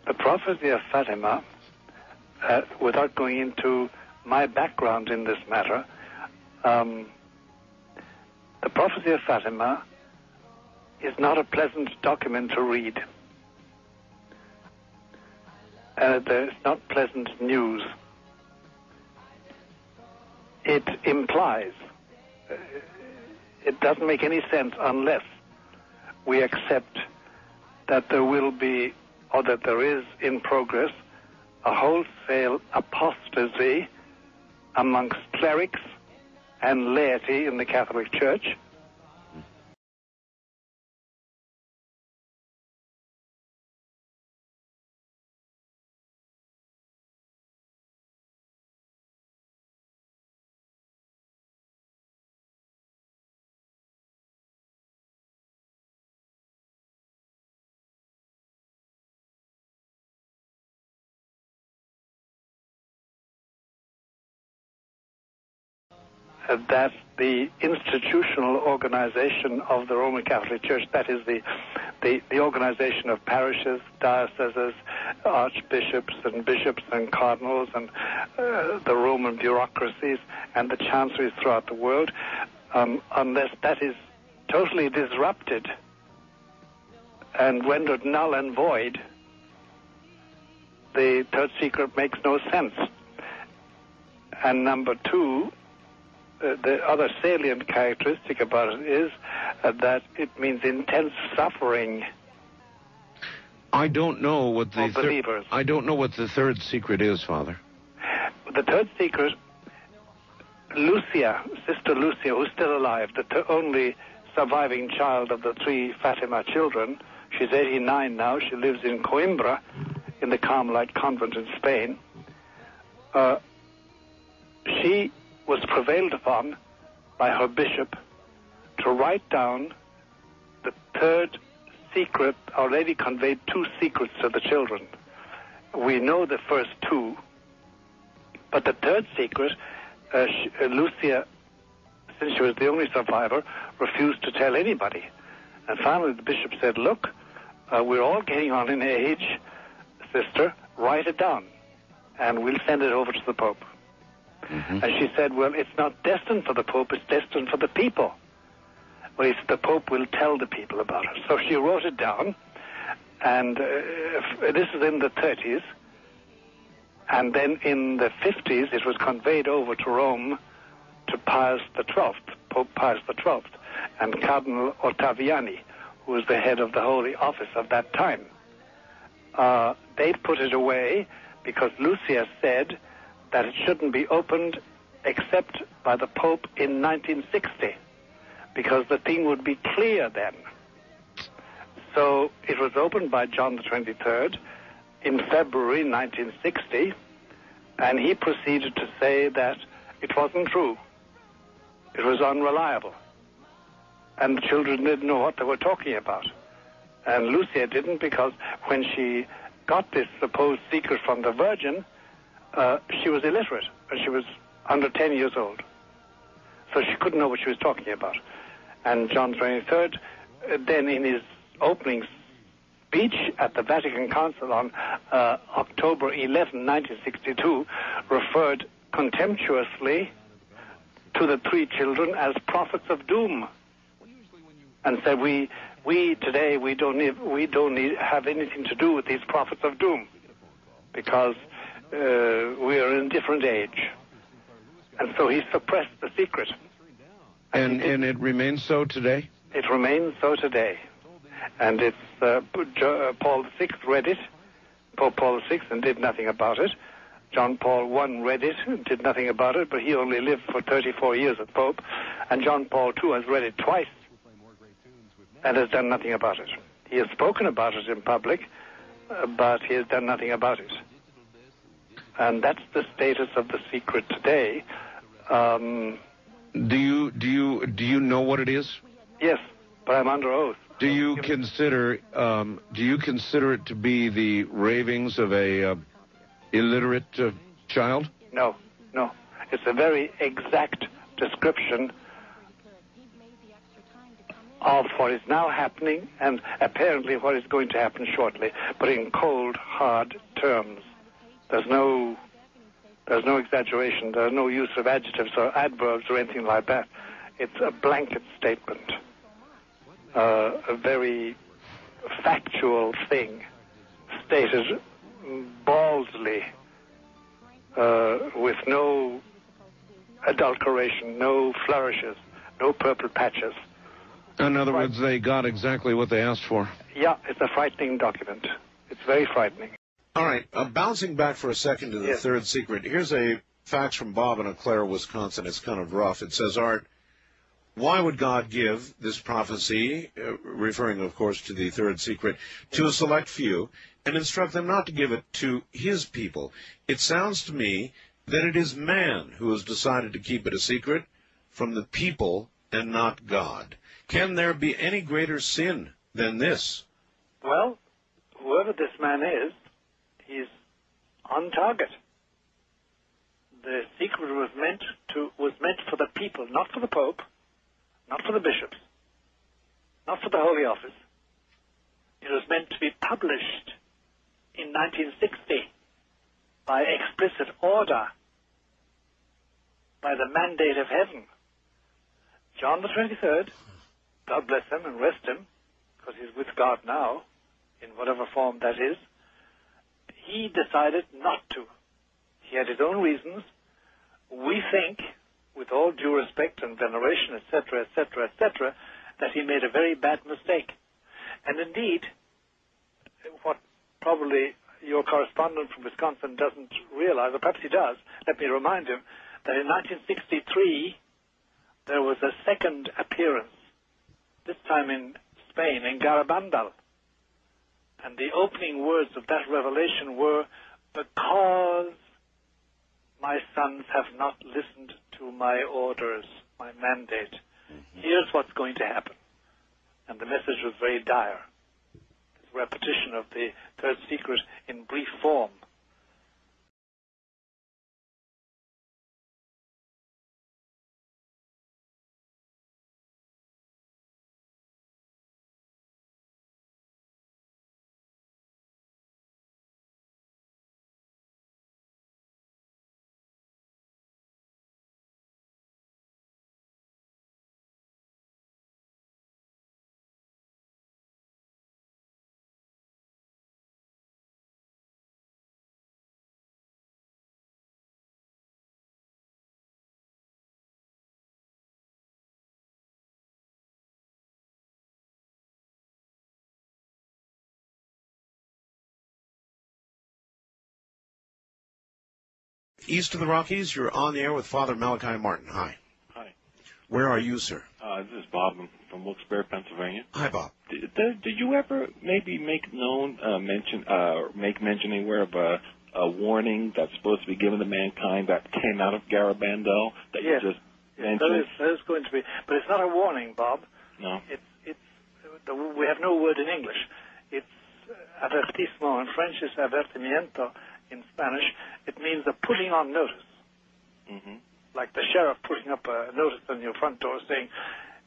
The prophecy of Fatima, without going into my background in this matter, the prophecy of Fatima is not a pleasant document to read. It's not pleasant news. It implies, it doesn't make any sense unless we accept that there will be, or that there is in progress, a wholesale apostasy amongst clerics and laity in the Catholic Church. That the institutional organization of the Roman Catholic Church, that is the organization of parishes, dioceses, archbishops and bishops and cardinals and the Roman bureaucracies and the chanceries throughout the world, unless that is totally disrupted and rendered null and void, the third secret makes no sense. And number two, the other salient characteristic about it is that it means intense suffering. I don't know what the believers. I don't know what the third secret is, Father. The third secret, Lucia, Sister Lucia, who's still alive, the only surviving child of the three Fatima children. She's 89 now. She lives in Coimbra, in the Carmelite convent in Spain. She was prevailed upon by her bishop to write down the third secret. Our Lady conveyed two secrets to the children. We know the first two, but the third secret, Lucia, since she was the only survivor, refused to tell anybody. And finally the bishop said, look, we're all getting on in age, sister, write it down, and we'll send it over to the Pope. Mm-hmm. And she said, well, it's not destined for the Pope, it's destined for the people. Well, he said, the Pope will tell the people about it. So she wrote it down, and this is in the 30s. And then in the 50s, it was conveyed over to Rome to Pius XII, Pope Pius XII, and Cardinal Ottaviani, who was the head of the Holy Office of that time. They put it away because Lucia said that it shouldn't be opened except by the Pope in 1960, because the thing would be clear then. So it was opened by John the 23rd in February 1960, and he proceeded to say that it wasn't true. It was unreliable. And the children didn't know what they were talking about. And Lucia didn't, because when she got this supposed secret from the Virgin, she was illiterate, and she was under 10 years old. So she couldn't know what she was talking about. And John XXIII, then in his opening speech at the Vatican Council on October 11, 1962, referred contemptuously to the three children as prophets of doom, and said, we today don't have anything to do with these prophets of doom, because we are in a different age. And so he suppressed the secret. And it remains so today? It remains so today. And it's Paul VI read it, Pope Paul VI, and did nothing about it. John Paul I read it and did nothing about it, but he only lived for 34 years as Pope. And John Paul II has read it twice and has done nothing about it. He has spoken about it in public, but he has done nothing about it. And that's the status of the secret today. Do you know what it is? Yes, but I'm under oath. Do you consider it to be the ravings of a illiterate child? No. It's a very exact description of what is now happening and apparently what is going to happen shortly, but in cold, hard terms. There's no exaggeration. There's no use of adjectives or adverbs or anything like that. It's a blanket statement, a very factual thing, stated baldly, with no adulteration, no flourishes, no purple patches. In other words, they got exactly what they asked for. Yeah, it's a frightening document. It's very frightening. All right, bouncing back for a second to the third secret, here's a fax from Bob in Eau Claire, Wisconsin. It's kind of rough. It says, Art, why would God give this prophecy, referring, of course, to the third secret, to a select few and instruct them not to give it to his people? It sounds to me that it is man who has decided to keep it a secret from the people and not God. Can there be any greater sin than this? Well, whoever this man is, he's on target. The secret was meant for the people, not for the Pope, not for the bishops, not for the Holy Office. It was meant to be published in 1960 by explicit order, by the mandate of heaven. John the 23rd, God bless him and rest him, because he's with God now, in whatever form that is, he decided not to. He had his own reasons. We think, with all due respect and veneration, etc., etc., etc., that he made a very bad mistake. And indeed, what probably your correspondent from Wisconsin doesn't realize, or perhaps he does, let me remind him, that in 1963, there was a second appearance, this time in Spain, in Garabandal. And the opening words of that revelation were, because my sons have not listened to my orders, my mandate, here's what's going to happen. And the message was very dire. It's a repetition of the third secret in brief form. East of the Rockies, you're on the air with Father Malachi Martin. Hi. Hi. Where are you, sir? This is Bob from Wilkes-Barre, Pennsylvania. Hi, Bob. Did you ever maybe make mention anywhere of a warning that's supposed to be given to mankind that came out of Garabandal that yes. you just yes, mentioned? there is going to be, but it's not a warning, Bob. No. We have no word in English. It's avertissement. In French, it's avertimiento. In Spanish, it means the putting on notice. Mm-hmm. Like the sheriff putting up a notice on your front door saying,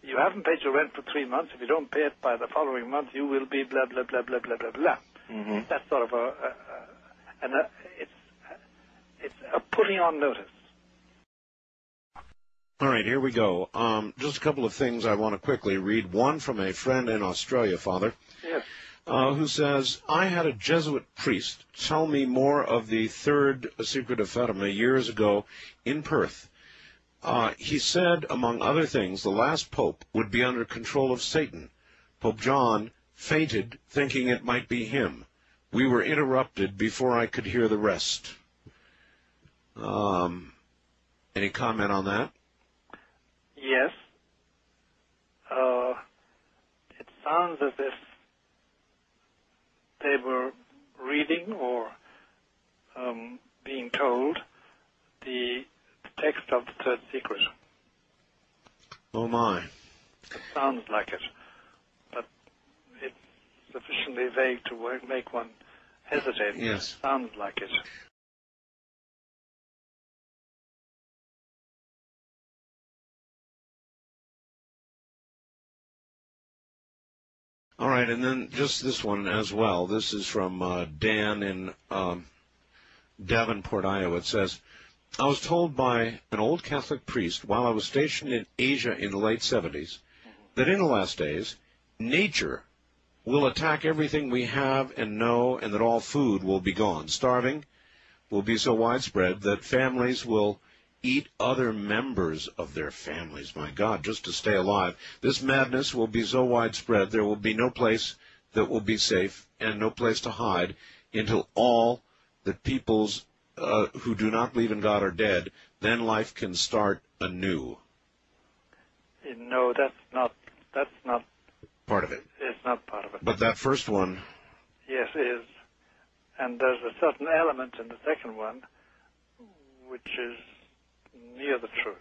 you haven't paid your rent for 3 months. If you don't pay it by the following month, you will be blah, blah, blah, blah, blah, blah, blah. Mm-hmm. That's sort of it's a putting on notice. All right, here we go. Just a couple of things I want to quickly read. One from a friend in Australia, Father. Yes. Who says, I had a Jesuit priest tell me more of the third secret of Fatima years ago in Perth. He said, among other things, the last pope would be under control of Satan. Pope John fainted, thinking it might be him. We were interrupted before I could hear the rest. Any comment on that? Yes. It sounds as if they were reading or being told the text of the third secret. Oh, my. It sounds like it, but it's sufficiently vague to make one hesitate. Yes. It sounds like it. All right, and then just this one as well. This is from Dan in Davenport, Iowa. It says, I was told by an old Catholic priest while I was stationed in Asia in the late 70s that in the last days, nature will attack everything we have and know, and that all food will be gone. Starving will be so widespread that families will eat other members of their families, my God, just to stay alive. This madness will be so widespread there will be no place that will be safe and no place to hide until all the peoples who do not believe in God are dead. Then life can start anew. No, that's not part of it. It's not part of it. But that first one... Yes, is. And there's a certain element in the second one which is near the truth.